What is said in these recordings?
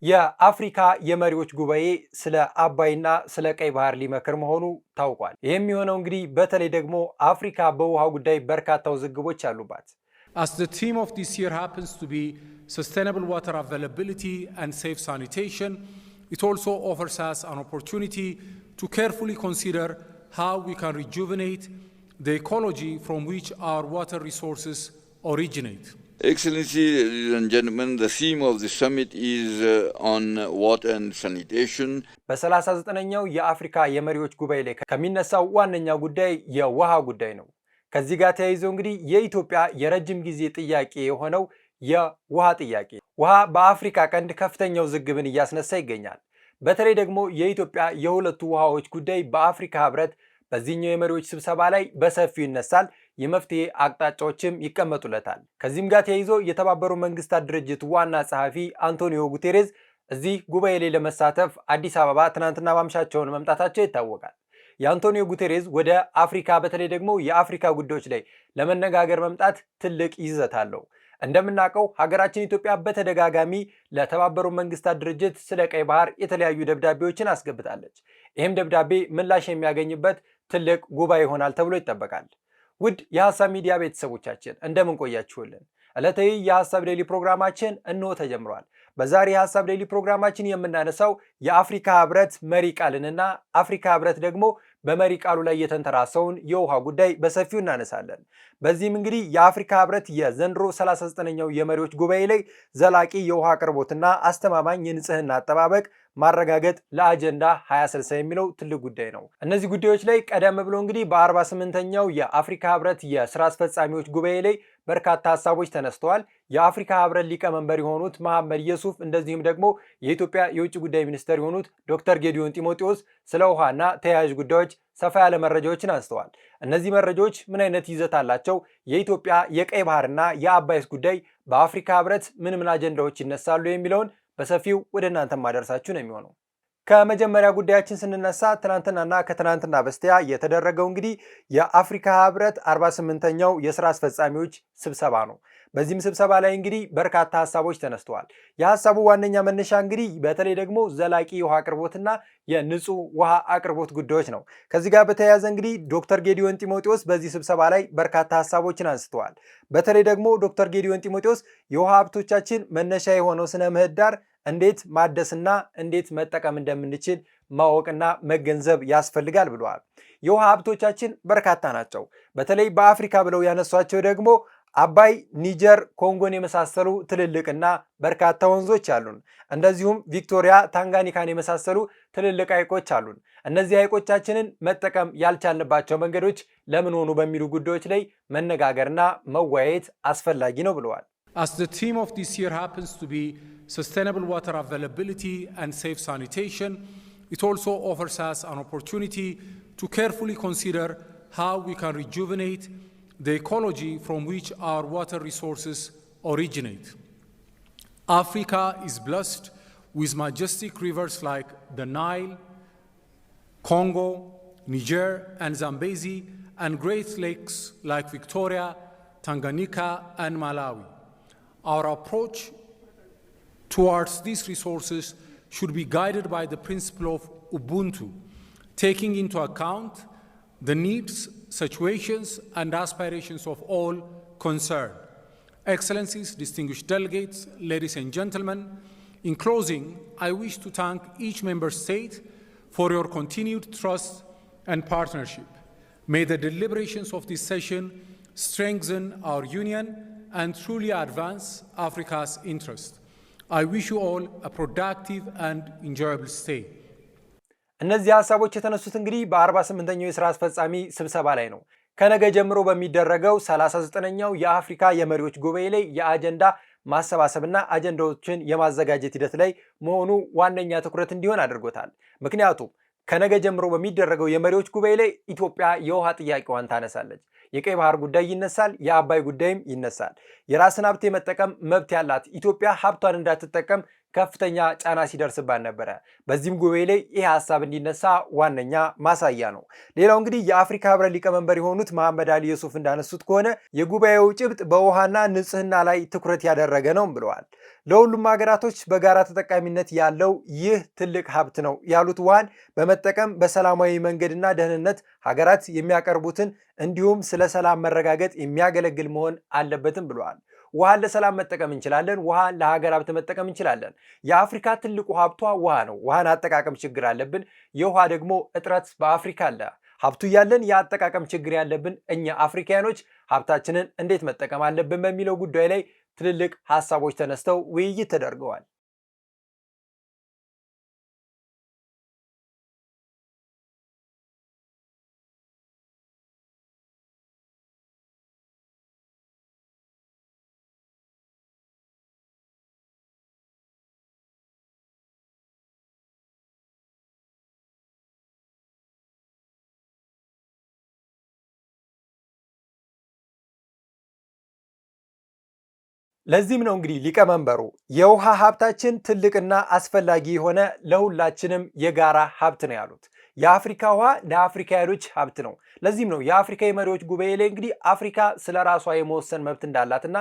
የአፍሪካ የመሪዎች ጉባኤ ስለ አባይና ስለ ቀይ ባህር ሊመክር መሆኑ ታውቋል። ይህም የሚሆነው እንግዲህ በተለይ ደግሞ አፍሪካ በውሃ ጉዳይ በርካታ ውዝግቦች አሉባት። As the theme of this year happens to be sustainable water availability and safe sanitation, it also offers us an opportunity to carefully consider how we can rejuvenate the ecology from which our water resources originate. Excellency, ladies and gentlemen, the theme of the summit is on water and sanitation. በ39ኛው የአፍሪካ የመሪዎች ጉባኤ ላይ ከሚነሳው ዋነኛው ጉዳይ የውሃ ጉዳይ ነው። ከዚህ ጋር ተያይዞ እንግዲህ የኢትዮጵያ የረጅም ጊዜ ጥያቄ የሆነው የውሃ ጥያቄ ውሃ በአፍሪካ ቀንድ ከፍተኛው ውዝግብን እያስነሳ ይገኛል። በተለይ ደግሞ የኢትዮጵያ የሁለቱ ውሃዎች ጉዳይ በአፍሪካ ህብረት በዚህኛው የመሪዎች ስብሰባ ላይ በሰፊው ይነሳል። የመፍትሄ አቅጣጫዎችም ይቀመጡለታል። ከዚህም ጋር ተያይዞ የተባበሩት መንግስታት ድርጅት ዋና ጸሐፊ አንቶኒዮ ጉቴሬዝ እዚህ ጉባኤ ላይ ለመሳተፍ አዲስ አበባ ትናንትና ማምሻቸውን መምጣታቸው ይታወቃል። የአንቶኒዮ ጉቴሬዝ ወደ አፍሪካ በተለይ ደግሞ የአፍሪካ ጉዳዮች ላይ ለመነጋገር መምጣት ትልቅ ይዘት አለው። እንደምናውቀው ሀገራችን ኢትዮጵያ በተደጋጋሚ ለተባበሩት መንግስታት ድርጅት ስለ ቀይ ባህር የተለያዩ ደብዳቤዎችን አስገብታለች። ይህም ደብዳቤ ምላሽ የሚያገኝበት ትልቅ ጉባኤ ይሆናል ተብሎ ይጠበቃል። ውድ የሐሳብ ሚዲያ ቤተሰቦቻችን እንደምን ቆያችሁልን? ዕለታዊ የሐሳብ ዴይሊ ፕሮግራማችን እንሆ ተጀምሯል። በዛሬ የሐሳብ ዴይሊ ፕሮግራማችን የምናነሳው የአፍሪካ ህብረት መሪ ቃልንና አፍሪካ ህብረት ደግሞ በመሪ ቃሉ ላይ የተንተራሰውን የውሃ ጉዳይ በሰፊው እናነሳለን። በዚህም እንግዲህ የአፍሪካ ህብረት የዘንድሮ 39ኛው የመሪዎች ጉባኤ ላይ ዘላቂ የውሃ አቅርቦትና አስተማማኝ የንጽህና አጠባበቅ ማረጋገጥ ለአጀንዳ 2060 የሚለው ትልቅ ጉዳይ ነው። እነዚህ ጉዳዮች ላይ ቀደም ብሎ እንግዲህ በ48ኛው የአፍሪካ ህብረት የስራ አስፈጻሚዎች ጉባኤ ላይ በርካታ ሀሳቦች ተነስተዋል። የአፍሪካ ህብረት ሊቀመንበር የሆኑት መሐመድ የሱፍ እንደዚሁም ደግሞ የኢትዮጵያ የውጭ ጉዳይ ሚኒስትር የሆኑት ዶክተር ጌዲዮን ጢሞቴዎስ ስለ ውሃና ተያያዥ ጉዳዮች ሰፋ ያለ መረጃዎችን አንስተዋል። እነዚህ መረጃዎች ምን አይነት ይዘት አላቸው? የኢትዮጵያ የቀይ ባህርና የአባይስ ጉዳይ በአፍሪካ ህብረት ምን አጀንዳዎች ይነሳሉ የሚለውን በሰፊው ወደ እናንተ ማደርሳችሁ ነው የሚሆነው። ከመጀመሪያ ጉዳያችን ስንነሳ ትናንትናና ከትናንትና በስቲያ የተደረገው እንግዲህ የአፍሪካ ህብረት 48ኛው የስራ አስፈጻሚዎች ስብሰባ ነው። በዚህም ስብሰባ ላይ እንግዲህ በርካታ ሀሳቦች ተነስተዋል። የሀሳቡ ዋነኛ መነሻ እንግዲህ በተለይ ደግሞ ዘላቂ የውሃ አቅርቦትና የንጹህ ውሃ አቅርቦት ጉዳዮች ነው። ከዚህ ጋር በተያያዘ እንግዲህ ዶክተር ጌዲዮን ጢሞቴዎስ በዚህ ስብሰባ ላይ በርካታ ሀሳቦችን አንስተዋል። በተለይ ደግሞ ዶክተር ጌዲዮን ጢሞቴዎስ የውሃ ሀብቶቻችን መነሻ የሆነው ስነ ምህዳር እንዴት ማደስና እንዴት መጠቀም እንደምንችል ማወቅና መገንዘብ ያስፈልጋል ብለዋል። የውሃ ሀብቶቻችን በርካታ ናቸው። በተለይ በአፍሪካ ብለው ያነሷቸው ደግሞ አባይ፣ ኒጀር፣ ኮንጎን የመሳሰሉ ትልልቅና በርካታ ወንዞች አሉን። እንደዚሁም ቪክቶሪያ፣ ታንጋኒካን የመሳሰሉ ትልልቅ ሐይቆች አሉን። እነዚህ ሐይቆቻችንን መጠቀም ያልቻልንባቸው መንገዶች ለምን ሆኑ በሚሉ ጉዳዮች ላይ መነጋገርና መወያየት አስፈላጊ ነው ብለዋል። As the theme of this year happens to be sustainable water availability and safe sanitation, it also offers us an opportunity to carefully consider how we can rejuvenate the ecology from which our water resources originate. Africa is blessed with majestic rivers like the Nile, Congo, Niger, and Zambezi, and great lakes like Victoria, Tanganyika, and Malawi. Our approach towards these resources should be guided by the principle of Ubuntu, taking into account the needs, situations, and aspirations of all concerned. Excellencies, distinguished delegates, ladies and gentlemen, in closing, I wish to thank each member state for your continued trust and partnership. May the deliberations of this session strengthen our union and truly advance Africa's interest. I wish you all a productive and enjoyable stay. እነዚህ ሀሳቦች የተነሱት እንግዲህ በ48ኛው የሥራ አስፈጻሚ ስብሰባ ላይ ነው። ከነገ ጀምሮ በሚደረገው 39ኛው የአፍሪካ የመሪዎች ጉባኤ ላይ የአጀንዳ ማሰባሰብና አጀንዳዎችን የማዘጋጀት ሂደት ላይ መሆኑ ዋነኛ ትኩረት እንዲሆን አድርጎታል። ምክንያቱም ከነገ ጀምሮ በሚደረገው የመሪዎች ጉባኤ ላይ ኢትዮጵያ የውሃ ጥያቄዋን ታነሳለች። የቀይ ባህር ጉዳይ ይነሳል፣ የአባይ ጉዳይም ይነሳል። የራስን ሀብት የመጠቀም መብት ያላት ኢትዮጵያ ሀብቷን እንዳትጠቀም ከፍተኛ ጫና ሲደርስባት ነበረ። በዚህም ጉባኤ ላይ ይህ ሐሳብ እንዲነሳ ዋነኛ ማሳያ ነው። ሌላው እንግዲህ የአፍሪካ ህብረት ሊቀመንበር የሆኑት መሐመድ አሊ ዩሱፍ እንዳነሱት ከሆነ የጉባኤው ጭብጥ በውሃና ንጽህና ላይ ትኩረት ያደረገ ነው ብለዋል። ለሁሉም ሀገራቶች በጋራ ተጠቃሚነት ያለው ይህ ትልቅ ሀብት ነው ያሉት ውሃን በመጠቀም በሰላማዊ መንገድና ደህንነት ሀገራት የሚያቀርቡትን እንዲሁም ስለ ሰላም መረጋገጥ የሚያገለግል መሆን አለበትም ብለዋል። ውሃን ለሰላም መጠቀም እንችላለን። ውሃን ለሀገር ሀብት መጠቀም እንችላለን። የአፍሪካ ትልቁ ሀብቷ ውሃ ነው። ውሃን አጠቃቀም ችግር አለብን። የውሃ ደግሞ እጥረት በአፍሪካ አለ። ሀብቱ ያለን የአጠቃቀም ችግር ያለብን እኛ አፍሪካኖች ሀብታችንን እንዴት መጠቀም አለብን በሚለው ጉዳይ ላይ ትልልቅ ሀሳቦች ተነስተው ውይይት ተደርገዋል። ለዚህም ነው እንግዲህ ሊቀመንበሩ የውሃ ሀብታችን ትልቅና አስፈላጊ የሆነ ለሁላችንም የጋራ ሀብት ነው ያሉት። የአፍሪካ ውሃ ለአፍሪካውያኖች ሀብት ነው። ለዚህም ነው የአፍሪካ የመሪዎች ጉባኤ ላይ እንግዲህ አፍሪካ ስለ ራሷ የመወሰን መብት እንዳላትና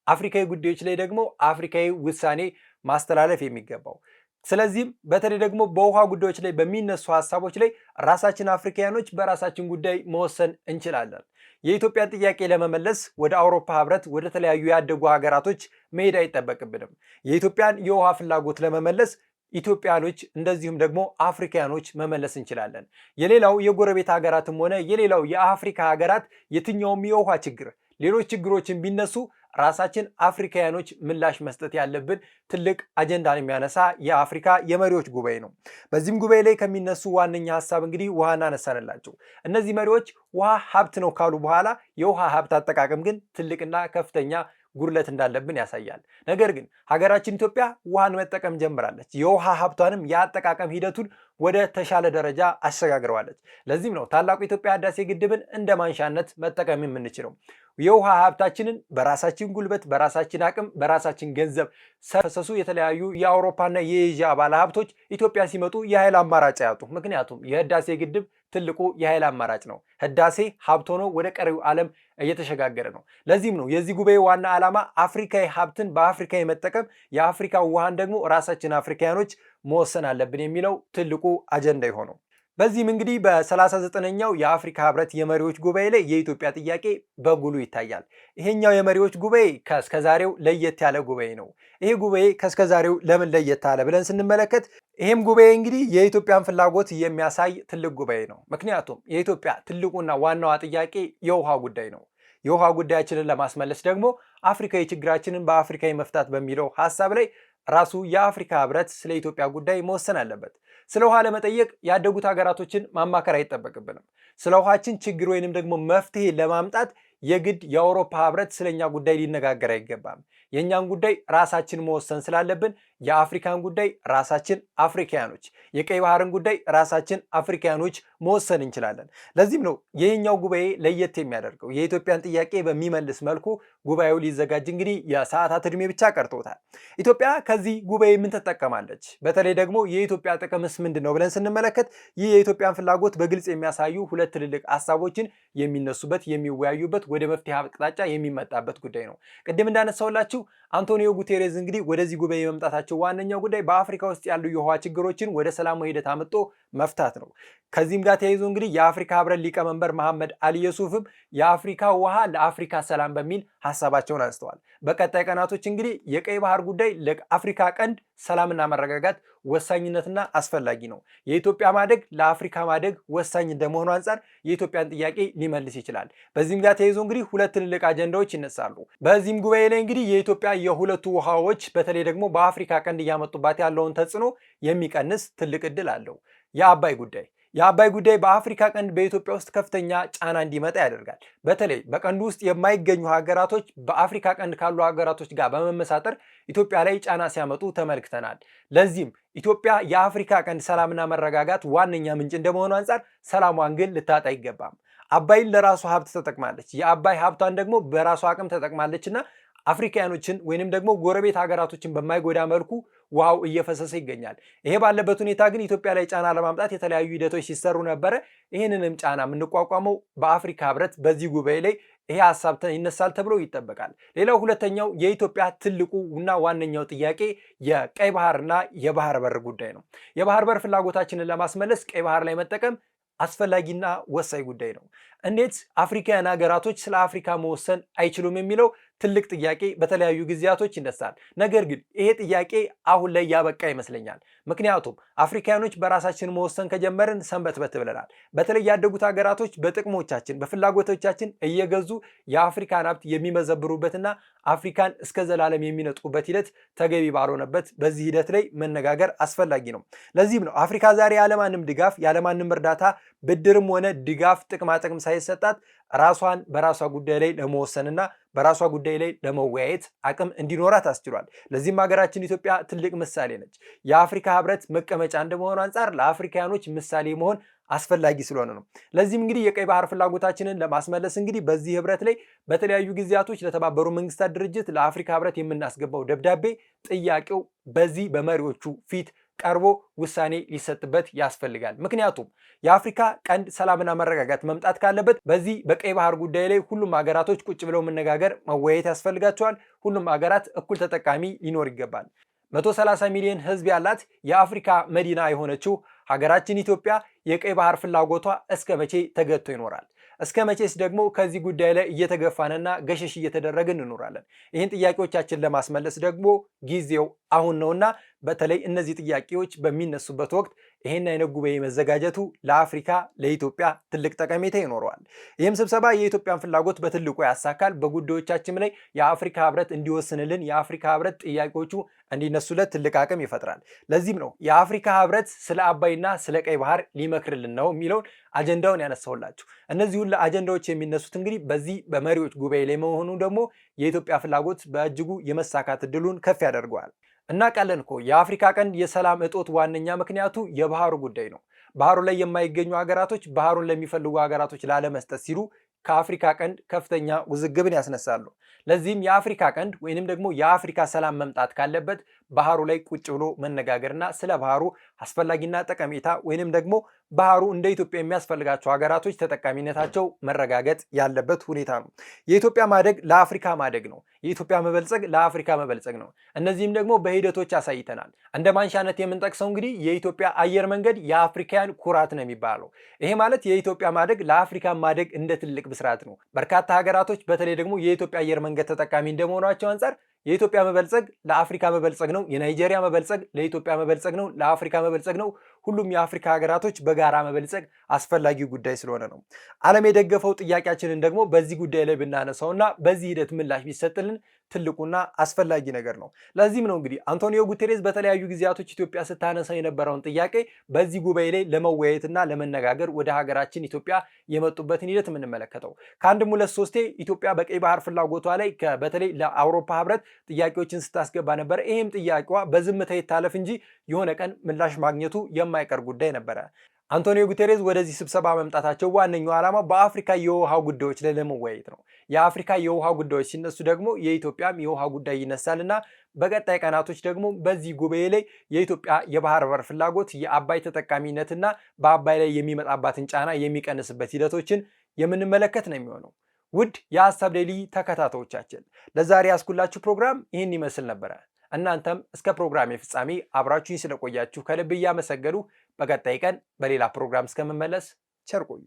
አፍሪካዊ ጉዳዮች ላይ ደግሞ አፍሪካዊ ውሳኔ ማስተላለፍ የሚገባው። ስለዚህም በተለይ ደግሞ በውሃ ጉዳዮች ላይ በሚነሱ ሀሳቦች ላይ ራሳችን አፍሪካውያኖች በራሳችን ጉዳይ መወሰን እንችላለን። የኢትዮጵያን ጥያቄ ለመመለስ ወደ አውሮፓ ህብረት ወደ ተለያዩ ያደጉ ሀገራቶች መሄድ አይጠበቅብንም። የኢትዮጵያን የውሃ ፍላጎት ለመመለስ ኢትዮጵያኖች እንደዚሁም ደግሞ አፍሪካኖች መመለስ እንችላለን። የሌላው የጎረቤት ሀገራትም ሆነ የሌላው የአፍሪካ ሀገራት የትኛውም የውሃ ችግር ሌሎች ችግሮችን ቢነሱ ራሳችን አፍሪካውያኖች ምላሽ መስጠት ያለብን ትልቅ አጀንዳን የሚያነሳ የአፍሪካ የመሪዎች ጉባኤ ነው። በዚህም ጉባኤ ላይ ከሚነሱ ዋነኛ ሀሳብ እንግዲህ ውሃን አነሳንላቸው። እነዚህ መሪዎች ውሃ ሀብት ነው ካሉ በኋላ የውሃ ሀብት አጠቃቀም ግን ትልቅና ከፍተኛ ጉድለት እንዳለብን ያሳያል። ነገር ግን ሀገራችን ኢትዮጵያ ውሃን መጠቀም ጀምራለች። የውሃ ሀብቷንም የአጠቃቀም ሂደቱን ወደ ተሻለ ደረጃ አሸጋግረዋለች። ለዚህም ነው ታላቁ የኢትዮጵያ ህዳሴ ግድብን እንደ ማንሻነት መጠቀም የምንችለው። የውሃ ሀብታችንን በራሳችን ጉልበት፣ በራሳችን አቅም፣ በራሳችን ገንዘብ ሰፈሰሱ የተለያዩ የአውሮፓና የኤዥያ ባለ ሀብቶች ኢትዮጵያ ሲመጡ የኃይል አማራጭ አያጡ። ምክንያቱም የህዳሴ ግድብ ትልቁ የኃይል አማራጭ ነው። ህዳሴ ሀብት ሆኖ ወደ ቀሪው ዓለም እየተሸጋገረ ነው። ለዚህም ነው የዚህ ጉባኤ ዋና ዓላማ አፍሪካዊ ሀብትን በአፍሪካ የመጠቀም የአፍሪካ ውሃን ደግሞ ራሳችን አፍሪካውያኖች መወሰን አለብን የሚለው ትልቁ አጀንዳ የሆነው። በዚህም እንግዲህ በ39ኛው የአፍሪካ ህብረት የመሪዎች ጉባኤ ላይ የኢትዮጵያ ጥያቄ በጉሉ ይታያል። ይሄኛው የመሪዎች ጉባኤ ከእስከዛሬው ለየት ያለ ጉባኤ ነው። ይሄ ጉባኤ ከእስከዛሬው ለምን ለየት አለ ብለን ስንመለከት ይህም ጉባኤ እንግዲህ የኢትዮጵያን ፍላጎት የሚያሳይ ትልቅ ጉባኤ ነው። ምክንያቱም የኢትዮጵያ ትልቁና ዋናዋ ጥያቄ የውሃ ጉዳይ ነው። የውሃ ጉዳያችንን ለማስመለስ ደግሞ አፍሪካዊ ችግራችንን በአፍሪካዊ መፍታት በሚለው ሀሳብ ላይ ራሱ የአፍሪካ ህብረት ስለ ኢትዮጵያ ጉዳይ መወሰን አለበት። ስለ ውሃ ለመጠየቅ ያደጉት ሀገራቶችን ማማከር አይጠበቅብንም። ስለ ውሃችን ችግር ወይንም ደግሞ መፍትሄ ለማምጣት የግድ የአውሮፓ ህብረት ስለኛ ጉዳይ ሊነጋገር አይገባም። የእኛን ጉዳይ ራሳችን መወሰን ስላለብን የአፍሪካን ጉዳይ ራሳችን አፍሪካውያኖች፣ የቀይ ባህርን ጉዳይ ራሳችን አፍሪካውያኖች መወሰን እንችላለን። ለዚህም ነው ይህኛው ጉባኤ ለየት የሚያደርገው። የኢትዮጵያን ጥያቄ በሚመልስ መልኩ ጉባኤው ሊዘጋጅ እንግዲህ የሰዓታት ዕድሜ ብቻ ቀርቶታል። ኢትዮጵያ ከዚህ ጉባኤ ምን ትጠቀማለች? በተለይ ደግሞ የኢትዮጵያ ጥቅምስ ምንድን ነው ብለን ስንመለከት ይህ የኢትዮጵያን ፍላጎት በግልጽ የሚያሳዩ ሁለት ትልልቅ ሀሳቦችን የሚነሱበት የሚወያዩበት ወደ መፍትሄ አቅጣጫ የሚመጣበት ጉዳይ ነው። ቅድም እንዳነሳውላችሁ አንቶኒዮ ጉቴሬዝ እንግዲህ ወደዚህ ጉባኤ የመምጣታቸው ዋነኛው ጉዳይ በአፍሪካ ውስጥ ያሉ የውሃ ችግሮችን ወደ ሰላማዊ ሂደት አምጥቶ መፍታት ነው። ከዚህም ጋር ተያይዞ እንግዲህ የአፍሪካ ህብረት ሊቀመንበር መሐመድ አሊ ዩሱፍም የአፍሪካ ውሃ ለአፍሪካ ሰላም በሚል ሀሳባቸውን አንስተዋል። በቀጣይ ቀናቶች እንግዲህ የቀይ ባህር ጉዳይ ለአፍሪካ ቀንድ ሰላምና መረጋጋት ወሳኝነትና አስፈላጊ ነው። የኢትዮጵያ ማደግ ለአፍሪካ ማደግ ወሳኝ እንደመሆኑ አንጻር የኢትዮጵያን ጥያቄ ሊመልስ ይችላል። በዚህም ጋር ተያይዞ እንግዲህ ሁለት ትልልቅ አጀንዳዎች ይነሳሉ። በዚህም ጉባኤ ላይ እንግዲህ የኢትዮጵያ የሁለቱ ውሃዎች በተለይ ደግሞ በአፍሪካ ቀንድ እያመጡባት ያለውን ተጽዕኖ የሚቀንስ ትልቅ እድል አለው። የአባይ ጉዳይ በአፍሪካ ቀንድ በኢትዮጵያ ውስጥ ከፍተኛ ጫና እንዲመጣ ያደርጋል። በተለይ በቀንዱ ውስጥ የማይገኙ ሀገራቶች በአፍሪካ ቀንድ ካሉ ሀገራቶች ጋር በመመሳጠር ኢትዮጵያ ላይ ጫና ሲያመጡ ተመልክተናል። ለዚህም ኢትዮጵያ የአፍሪካ ቀንድ ሰላምና መረጋጋት ዋነኛ ምንጭ እንደመሆኑ አንጻር ሰላሟን ግን ልታጣ አይገባም። አባይን ለራሷ ሀብት ተጠቅማለች። የአባይ ሀብቷን ደግሞ በራሷ አቅም ተጠቅማለችና አፍሪካኖችን ወይንም ደግሞ ጎረቤት ሀገራቶችን በማይጎዳ መልኩ ውሃው እየፈሰሰ ይገኛል። ይሄ ባለበት ሁኔታ ግን ኢትዮጵያ ላይ ጫና ለማምጣት የተለያዩ ሂደቶች ሲሰሩ ነበረ። ይህንንም ጫና የምንቋቋመው በአፍሪካ ህብረት በዚህ ጉባኤ ላይ ይሄ ሐሳብ ይነሳል ተብሎ ይጠበቃል። ሌላው ሁለተኛው የኢትዮጵያ ትልቁ እና ዋነኛው ጥያቄ የቀይ ባህርና የባህር በር ጉዳይ ነው። የባህር በር ፍላጎታችንን ለማስመለስ ቀይ ባህር ላይ መጠቀም አስፈላጊና ወሳኝ ጉዳይ ነው። እንዴት አፍሪካውያን ሀገራቶች ስለ አፍሪካ መወሰን አይችሉም የሚለው ትልቅ ጥያቄ በተለያዩ ጊዜያቶች ይነሳል። ነገር ግን ይሄ ጥያቄ አሁን ላይ ያበቃ ይመስለኛል። ምክንያቱም አፍሪካኖች በራሳችን መወሰን ከጀመርን ሰንበትበት ብለናል። በተለይ ያደጉት ሀገራቶች በጥቅሞቻችን በፍላጎቶቻችን እየገዙ የአፍሪካን ሀብት የሚመዘብሩበትና አፍሪካን እስከ ዘላለም የሚነጥቁበት ሂደት ተገቢ ባልሆነበት በዚህ ሂደት ላይ መነጋገር አስፈላጊ ነው። ለዚህም ነው አፍሪካ ዛሬ ያለማንም ድጋፍ ያለማንም እርዳታ ብድርም ሆነ ድጋፍ ጥቅማጥቅም ሳይሰጣት ራሷን በራሷ ጉዳይ ላይ ለመወሰንና በራሷ ጉዳይ ላይ ለመወያየት አቅም እንዲኖራት አስችሏል። ለዚህም ሀገራችን ኢትዮጵያ ትልቅ ምሳሌ ነች። የአፍሪካ ህብረት መቀመጫ እንደመሆኑ አንጻር ለአፍሪካኖች ምሳሌ መሆን አስፈላጊ ስለሆነ ነው። ለዚህም እንግዲህ የቀይ ባህር ፍላጎታችንን ለማስመለስ እንግዲህ በዚህ ህብረት ላይ በተለያዩ ጊዜያቶች ለተባበሩ መንግስታት ድርጅት ለአፍሪካ ህብረት የምናስገባው ደብዳቤ ጥያቄው በዚህ በመሪዎቹ ፊት ቀርቦ ውሳኔ ሊሰጥበት ያስፈልጋል። ምክንያቱም የአፍሪካ ቀንድ ሰላምና መረጋጋት መምጣት ካለበት በዚህ በቀይ ባህር ጉዳይ ላይ ሁሉም ሀገራቶች ቁጭ ብለው መነጋገር መወያየት ያስፈልጋቸዋል። ሁሉም ሀገራት እኩል ተጠቃሚ ሊኖር ይገባል። 130 ሚሊዮን ህዝብ ያላት የአፍሪካ መዲና የሆነችው ሀገራችን ኢትዮጵያ የቀይ ባህር ፍላጎቷ እስከ መቼ ተገድቶ ይኖራል? እስከ መቼስ ደግሞ ከዚህ ጉዳይ ላይ እየተገፋንና ገሸሽ እየተደረግን እንኖራለን? ይህን ጥያቄዎቻችን ለማስመለስ ደግሞ ጊዜው አሁን ነውና በተለይ እነዚህ ጥያቄዎች በሚነሱበት ወቅት ይህን አይነት ጉባኤ መዘጋጀቱ ለአፍሪካ ለኢትዮጵያ ትልቅ ጠቀሜታ ይኖረዋል። ይህም ስብሰባ የኢትዮጵያን ፍላጎት በትልቁ ያሳካል። በጉዳዮቻችን ላይ የአፍሪካ ህብረት እንዲወስንልን የአፍሪካ ህብረት ጥያቄዎቹ እንዲነሱለት ትልቅ አቅም ይፈጥራል። ለዚህም ነው የአፍሪካ ህብረት ስለ አባይና ስለ ቀይ ባህር ሊመክርልን ነው የሚለውን አጀንዳውን ያነሳውላችሁ። እነዚህ ሁሉ አጀንዳዎች የሚነሱት እንግዲህ በዚህ በመሪዎች ጉባኤ ላይ መሆኑ ደግሞ የኢትዮጵያ ፍላጎት በእጅጉ የመሳካት እድሉን ከፍ ያደርገዋል። እናውቃለን እኮ የአፍሪካ ቀንድ የሰላም እጦት ዋነኛ ምክንያቱ የባህሩ ጉዳይ ነው። ባህሩ ላይ የማይገኙ ሀገራቶች ባህሩን ለሚፈልጉ ሀገራቶች ላለመስጠት ሲሉ ከአፍሪካ ቀንድ ከፍተኛ ውዝግብን ያስነሳሉ። ለዚህም የአፍሪካ ቀንድ ወይንም ደግሞ የአፍሪካ ሰላም መምጣት ካለበት ባህሩ ላይ ቁጭ ብሎ መነጋገርና ስለ ባህሩ አስፈላጊና ጠቀሜታ ወይንም ደግሞ ባህሩ እንደ ኢትዮጵያ የሚያስፈልጋቸው ሀገራቶች ተጠቃሚነታቸው መረጋገጥ ያለበት ሁኔታ ነው። የኢትዮጵያ ማደግ ለአፍሪካ ማደግ ነው። የኢትዮጵያ መበልጸግ ለአፍሪካ መበልጸግ ነው። እነዚህም ደግሞ በሂደቶች አሳይተናል። እንደ ማንሻነት የምንጠቅሰው እንግዲህ የኢትዮጵያ አየር መንገድ የአፍሪካውያን ኩራት ነው የሚባለው። ይሄ ማለት የኢትዮጵያ ማደግ ለአፍሪካ ማደግ እንደ ትልቅ ብስራት ነው። በርካታ ሀገራቶች በተለይ ደግሞ የኢትዮጵያ አየር መንገድ ተጠቃሚ እንደመሆናቸው አንጻር የኢትዮጵያ መበልጸግ ለአፍሪካ መበልጸግ ነው። የናይጄሪያ መበልጸግ ለኢትዮጵያ መበልጸግ ነው፣ ለአፍሪካ መበልጸግ ነው። ሁሉም የአፍሪካ ሀገራቶች በጋራ መበልጸግ አስፈላጊ ጉዳይ ስለሆነ ነው። ዓለም የደገፈው ጥያቄያችንን ደግሞ በዚህ ጉዳይ ላይ ብናነሳውና በዚህ ሂደት ምላሽ ቢሰጥልን ትልቁና አስፈላጊ ነገር ነው። ለዚህም ነው እንግዲህ አንቶኒዮ ጉቴሬስ በተለያዩ ጊዜያቶች ኢትዮጵያ ስታነሳ የነበረውን ጥያቄ በዚህ ጉባኤ ላይ ለመወያየትና ለመነጋገር ወደ ሀገራችን ኢትዮጵያ የመጡበትን ሂደት የምንመለከተው። ከአንድም ሁለት ሶስቴ ኢትዮጵያ በቀይ ባህር ፍላጎቷ ላይ በተለይ ለአውሮፓ ህብረት ጥያቄዎችን ስታስገባ ነበረ። ይህም ጥያቄዋ በዝምታ ይታለፍ እንጂ የሆነ ቀን ምላሽ ማግኘቱ የማይቀር ጉዳይ ነበረ። አንቶኒዮ ጉቴሬስ ወደዚህ ስብሰባ መምጣታቸው ዋነኛው ዓላማ በአፍሪካ የውሃ ጉዳዮች ላይ ለመወያየት ነው። የአፍሪካ የውሃ ጉዳዮች ሲነሱ ደግሞ የኢትዮጵያም የውሃ ጉዳይ ይነሳልና በቀጣይ ቀናቶች ደግሞ በዚህ ጉባኤ ላይ የኢትዮጵያ የባህር በር ፍላጎት የአባይ ተጠቃሚነትና በአባይ ላይ የሚመጣባትን ጫና የሚቀንስበት ሂደቶችን የምንመለከት ነው የሚሆነው። ውድ የሀሳብ ዴይሊ ተከታታዮቻችን ለዛሬ ያስኩላችሁ ፕሮግራም ይህን ይመስል ነበረ። እናንተም እስከ ፕሮግራሜ ፍጻሜ አብራችሁኝ ስለቆያችሁ ከልብ እያመሰገኑ በቀጣይ ቀን በሌላ ፕሮግራም እስከምመለስ ቸር ቆዩ።